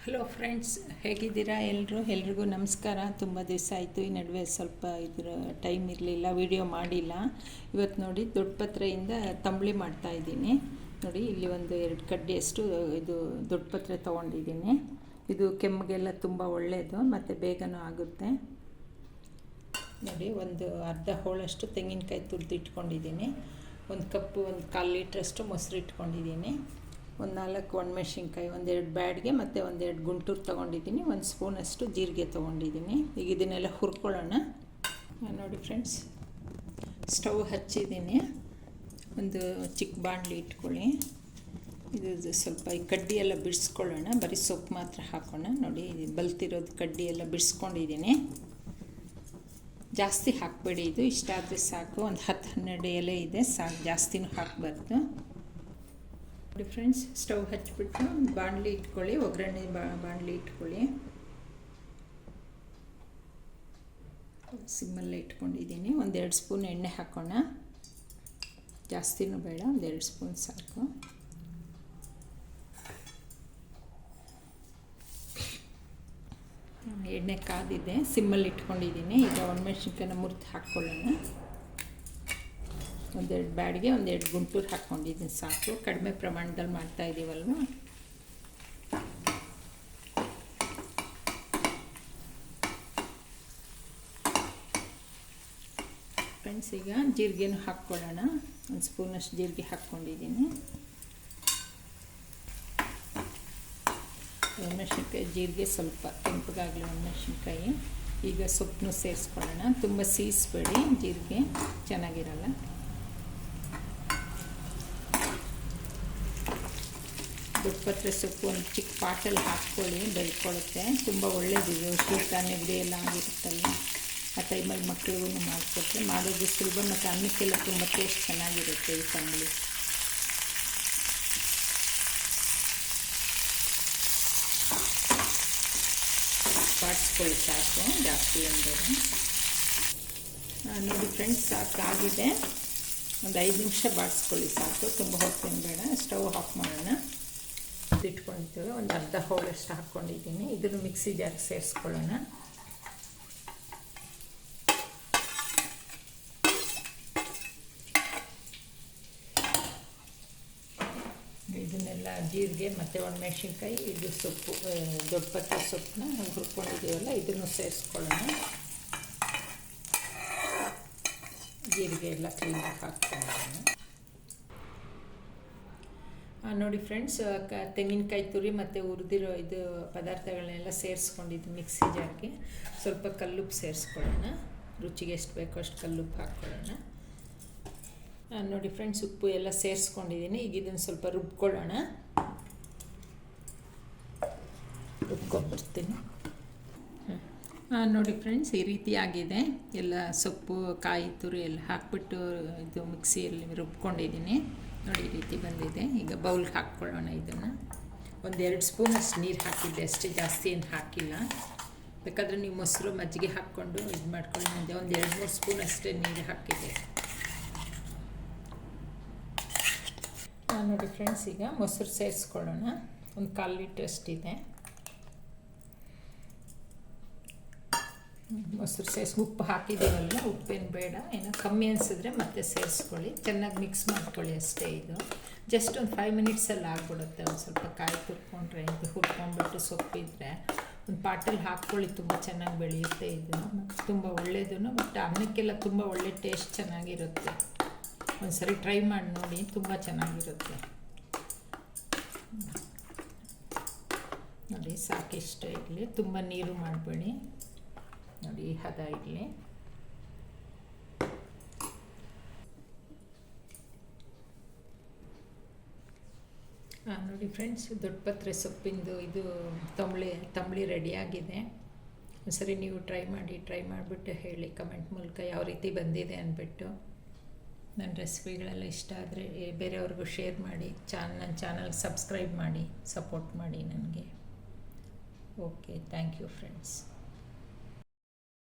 Hello friends, ಹೇಗಿದ್ದೀರಾ ಎಲ್ರಿಗೂ ನಮಸ್ಕಾರ. ತುಂಬ ದಿವಸ ಆಯಿತು. ಈ ನಡುವೆ ಸ್ವಲ್ಪ ಇದರ ಟೈಮ್ ಇರಲಿಲ್ಲ, ವಿಡಿಯೋ ಮಾಡಿಲ್ಲ. ಇವತ್ತು ನೋಡಿ ದೊಡ್ಡ ಪತ್ರೆಯಿಂದ ತಂಬುಳಿ ಮಾಡ್ತಾಯಿದ್ದೀನಿ. ನೋಡಿ ಇಲ್ಲಿ ಒಂದು 2 ಕಡ್ಡಿಯಷ್ಟು ಇದು ದೊಡ್ಡ ಪತ್ರೆ ತೊಗೊಂಡಿದ್ದೀನಿ. ಇದು ಕೆಮ್ಮಿಗೆಲ್ಲ ತುಂಬ ಒಳ್ಳೆಯದು ಮತ್ತು ಬೇಗನೂ ಆಗುತ್ತೆ. ನೋಡಿ ಒಂದು ಅರ್ಧ ಹೋಳಷ್ಟು ತೆಂಗಿನಕಾಯಿ ತುರಿದು ಇಟ್ಕೊಂಡಿದ್ದೀನಿ. ಒಂದು ಕಪ್ಪು 1/4 ಲೀಟ್ರಷ್ಟು ಮೊಸರು ಇಟ್ಕೊಂಡಿದ್ದೀನಿ. ಒಂದು 4 ಒಣಮೆಣ್ಸಿನ್ಕಾಯಿ, 1-2 ಬ್ಯಾಡ್ಗೆ ಮತ್ತು 1-2 ಗುಂಟೂರು ತೊಗೊಂಡಿದ್ದೀನಿ. 1 ಸ್ಪೂನಷ್ಟು ಜೀರಿಗೆ ತೊಗೊಂಡಿದ್ದೀನಿ. ಈಗ ಇದನ್ನೆಲ್ಲ ಹುರ್ಕೊಳ್ಳೋಣ. ನೋಡಿ ಫ್ರೆಂಡ್ಸ್, ಸ್ಟವ್ ಹಚ್ಚಿದ್ದೀನಿ. ಒಂದು ಚಿಕ್ಕ ಬಾಣಲಿ ಇಟ್ಕೊಳ್ಳಿ. ಇದು ಸ್ವಲ್ಪ ಈ ಕಡ್ಡಿ ಎಲ್ಲ ಬಿಡಿಸ್ಕೊಳ್ಳೋಣ. ಬರೀ ಸೊಪ್ಪು ಮಾತ್ರ ಹಾಕೋಣ. ನೋಡಿ ಬಲ್ತಿರೋದು ಕಡ್ಡಿ ಎಲ್ಲ ಬಿಡಿಸ್ಕೊಂಡಿದ್ದೀನಿ. ಜಾಸ್ತಿ ಹಾಕಬೇಡಿ, ಇದು ಇಷ್ಟ ಆದರೆ ಸಾಕು. ಒಂದು 10-12 ಎಲೆ ಇದೆ ಸಾಕು, ಜಾಸ್ತಿನೂ ಹಾಕಬಾರ್ದು. ನೋಡಿ ಫ್ರೆಂಡ್ಸ್, ಸ್ಟವ್ ಹಚ್ಚಿಬಿಟ್ಟು ಬಾಣಲಿ ಇಟ್ಕೊಳ್ಳಿ. ಒಗ್ಗರಣೆ ಬಾಣಲಿ ಇಟ್ಕೊಳ್ಳಿ. ಸಿಮ್ಮಲ್ಲೇ ಇಟ್ಕೊಂಡಿದ್ದೀನಿ. 1-2 ಸ್ಪೂನ್ ಎಣ್ಣೆ ಹಾಕೋಣ. ಜಾಸ್ತಿನೂ ಬೇಡ, 1-2 ಸ್ಪೂನ್ ಸಾಕು. ಎಣ್ಣೆ ಕಾದಿದೆ, ಸಿಮ್ಮಲ್ಲಿ ಇಟ್ಕೊಂಡಿದ್ದೀನಿ. ಈಗ ಒಣಮೆಣ್ಸಿನ್ಕಾಯಿನ ಮುರಿದು ಹಾಕ್ಕೊಳ್ಳೋಣ. 1-2 ಬ್ಯಾಡ್ಗೆ, 1-2 ಗುಂಟೂರು ಹಾಕ್ಕೊಂಡಿದ್ದೀನಿ ಸಾಕು. ಕಡಿಮೆ ಪ್ರಮಾಣದಲ್ಲಿ ಮಾಡ್ತಾಯಿದ್ದೀವಲ್ವ. ಫ್ರೆಂಡ್ಸ್, ಈಗ ಜೀರಿಗೆನೂ ಹಾಕ್ಕೊಳ್ಳೋಣ. 1 ಸ್ಪೂನಷ್ಟು ಜೀರಿಗೆ ಹಾಕ್ಕೊಂಡಿದ್ದೀನಿ. ಒಣಮೆಣ್ಸಿನ್ಕಾಯಿ ಜೀರಿಗೆ ಸ್ವಲ್ಪ ಕೆಂಪಗಾಗಲಿ ಒಣಮೆಣ್ಸಿನ್ಕಾಯಿ. ಈಗ ಸೊಪ್ಪನ್ನು ಸೇರಿಸ್ಕೊಳ್ಳೋಣ. ತುಂಬ ಸೀಸ್ಬೇಡಿ, ಜೀರಿಗೆ ಚೆನ್ನಾಗಿರಲ್ಲ. ದೊಡ್ಡಪತ್ರೆ ಸೊಪ್ಪು ಒಂದು ಚಿಕ್ಕ ಪಾಟಲ್ಲಿ ಹಾಕ್ಕೊಳ್ಳಿ, ಬೆಳ್ಕೊಳ್ಳುತ್ತೆ. ತುಂಬ ಒಳ್ಳೆಯದಿದೆ. ಶೀತ ನೆಗಡಿ ಎಲ್ಲ ಆಗಿರುತ್ತಲ್ಲ, ಆ ಟೈಮಲ್ಲಿ ಮಕ್ಕಳಿಗೂ ಮಾಡಿಕೊಟ್ರೆ ಮಾಡೋದು ಸುಲಭ ಮತ್ತು ಅನ್ನಕ್ಕೆಲ್ಲ ತುಂಬ ಟೇಸ್ಟ್ ಚೆನ್ನಾಗಿರುತ್ತೆ ಈ ತಂಬುಳಿ. ಬಾಡಿಸ್ಕೊಳ್ಳಿ ಸಾಕು, ಜಾಸ್ತಿ ಅಂದರೆ. ನೋಡಿ ಫ್ರೆಂಡ್ಸ್, ಸಾಕಾಗಿದೆ. ಒಂದು 5 ನಿಮಿಷ ಬಾಡಿಸ್ಕೊಳ್ಳಿ ಸಾಕು, ತುಂಬ ಹೊತ್ತೇನು ಬೇಡ. ಸ್ಟವ್ ಆಫ್ ಮಾಡೋಣ. ಇಟ್ಕೊಂಡಿದ್ದೇವೆ. ಒಂದು ಅರ್ಧ ಹೋಳಷ್ಟು ಹಾಕ್ಕೊಂಡಿದ್ದೀನಿ. ಇದನ್ನು ಮಿಕ್ಸಿ ಜಾರ್ಗೆ ಸೇರಿಸ್ಕೊಳ್ಳೋಣ. ಇದನ್ನೆಲ್ಲ ಜೀರಿಗೆ ಮತ್ತು ಒಣಮೆಣ್ಸಿನ್ಕಾಯಿ, ಇದು ಸೊಪ್ಪು, ದೊಡ್ಡ ಪತ್ರೆ ಸೊಪ್ಪನ್ನ ಹುರ್ಕೊಂಡಿದ್ದೀವಲ್ಲ, ಇದನ್ನು ಸೇರಿಸ್ಕೊಳ್ಳೋಣ. ಜೀರಿಗೆ ಎಲ್ಲ ಕ್ಲೀನಾಗಿ ಹಾಕ್ಕೊಳ್ಳೋಣ. ನೋಡಿ ಫ್ರೆಂಡ್ಸ್, ತೆಂಗಿನಕಾಯಿ ತುರಿ ಮತ್ತು ಹುರಿದಿರೋ ಇದು ಪದಾರ್ಥಗಳನ್ನೆಲ್ಲ ಸೇರಿಸ್ಕೊಂಡಿದ್ದು ಮಿಕ್ಸಿ ಜಾರ್ಗೆ. ಸ್ವಲ್ಪ ಕಲ್ಲುಪ್ಪು ಸೇರಿಸ್ಕೊಳ್ಳೋಣ. ರುಚಿಗೆ ಎಷ್ಟು ಬೇಕೋ ಅಷ್ಟು ಕಲ್ಲುಪ್ಪು ಹಾಕ್ಕೊಳ್ಳೋಣ. ನೋಡಿ ಫ್ರೆಂಡ್ಸ್, ಉಪ್ಪು ಎಲ್ಲ ಸೇರಿಸ್ಕೊಂಡಿದ್ದೀನಿ. ಈಗ ಇದನ್ನು ಸ್ವಲ್ಪ ರುಬ್ಕೊಳ್ಳೋಣ. ರುಬ್ಕೊಂಡ್ಬರ್ತೀನಿ. ನೋಡಿ ಫ್ರೆಂಡ್ಸ್, ಈ ರೀತಿ ಆಗಿದೆ. ಎಲ್ಲ ಸೊಪ್ಪು, ಕಾಯಿ ತುರಿ ಎಲ್ಲ ಹಾಕ್ಬಿಟ್ಟು ಇದು ಮಿಕ್ಸಿಯಲ್ಲಿ ರುಬ್ಕೊಂಡಿದ್ದೀನಿ. ನೋಡಿ ಈ ರೀತಿ ಬಂದಿದೆ. ಈಗ ಬೌಲ್ಗೆ ಹಾಕ್ಕೊಳ್ಳೋಣ. ಇದನ್ನು 1-2 ಸ್ಪೂನಷ್ಟು ನೀರು ಹಾಕಿದ್ದೆ ಅಷ್ಟೇ, ಜಾಸ್ತಿ ಏನು ಹಾಕಿಲ್ಲ. ಬೇಕಾದರೆ ನೀವು ಮೊಸರು ಮಜ್ಜಿಗೆ ಹಾಕ್ಕೊಂಡು ಇದು ಮಾಡ್ಕೊಂಡು 1-2-3 ಸ್ಪೂನ್ ಅಷ್ಟೇ ನೀರು ಹಾಕಿದ್ದೆ. ನೋಡಿ ಫ್ರೆಂಡ್ಸ್, ಈಗ ಮೊಸರು ಸೇರಿಸ್ಕೊಳ್ಳೋಣ. 1/4 ಲೀಟ್ರ್ ಅಷ್ಟಿದೆ. ಮೊಸರು ಉಪ್ಪು ಹಾಕಿದ್ದೀವಲ್ಲ, ಉಪ್ಪೇನು ಬೇಡ. ಏನೋ ಕಮ್ಮಿ ಅನಿಸಿದ್ರೆ ಮತ್ತೆ ಸೇರಿಸ್ಕೊಳ್ಳಿ. ಚೆನ್ನಾಗಿ ಮಿಕ್ಸ್ ಮಾಡ್ಕೊಳ್ಳಿ ಅಷ್ಟೇ. ಇದು ಜಸ್ಟ್ ಒಂದು 5 ಮಿನಿಟ್ಸಲ್ಲಿ ಆಗಿಬಿಡುತ್ತೆ. ಒಂದು ಸ್ವಲ್ಪ ಕಾಯಿ ತುರ್ಕೊಂಡ್ರೆ, ಇದು ಹುರ್ಕೊಂಡ್ಬಿಟ್ಟು ಸೊಪ್ಪಿದ್ರೆ ಒಂದು ಪಾಟಲ್ಲಿ ಹಾಕ್ಕೊಳ್ಳಿ. ತುಂಬ ಚೆನ್ನಾಗಿ ಬೆಳೆಯುತ್ತೆ ಇದು. ಮತ್ತು ತುಂಬ ಒಳ್ಳೆಯದು, ಮತ್ತು ಅನ್ನಕ್ಕೆಲ್ಲ ತುಂಬ ಒಳ್ಳೆ ಟೇಸ್ಟ್ ಚೆನ್ನಾಗಿರುತ್ತೆ. ಒಂದು ಸರಿ ಟ್ರೈ ಮಾಡಿ ನೋಡಿ, ತುಂಬ ಚೆನ್ನಾಗಿರುತ್ತೆ. ನೋಡಿ ಸಾಕಿಷ್ಟ ಇರಲಿ, ತುಂಬ ನೀರು ಮಾಡಬೇಡಿ. ನೋಡಿ ಹದ ಇರಲಿ. ನೋಡಿ ಫ್ರೆಂಡ್ಸ್, ದೊಡ್ಡ ಪತ್ರೆ ಸೊಪ್ಪಿಂದು ಇದು ತಂಬುಳಿ ರೆಡಿಯಾಗಿದೆ. ಒಂದ್ಸರಿ ನೀವು ಟ್ರೈ ಮಾಡಿಬಿಟ್ಟು ಹೇಳಿ ಕಮೆಂಟ್ ಮೂಲಕ ಯಾವ ರೀತಿ ಬಂದಿದೆ ಅಂದ್ಬಿಟ್ಟು. ನನ್ನ ರೆಸಿಪಿಗಳೆಲ್ಲ ಇಷ್ಟ ಆದರೆ ಬೇರೆಯವ್ರಿಗೂ ಶೇರ್ ಮಾಡಿ. ನನ್ನ ಚಾನಲ್ ಸಬ್ಸ್ಕ್ರೈಬ್ ಮಾಡಿ, ಸಪೋರ್ಟ್ ಮಾಡಿ ನನಗೆ. Okay, thank you friends.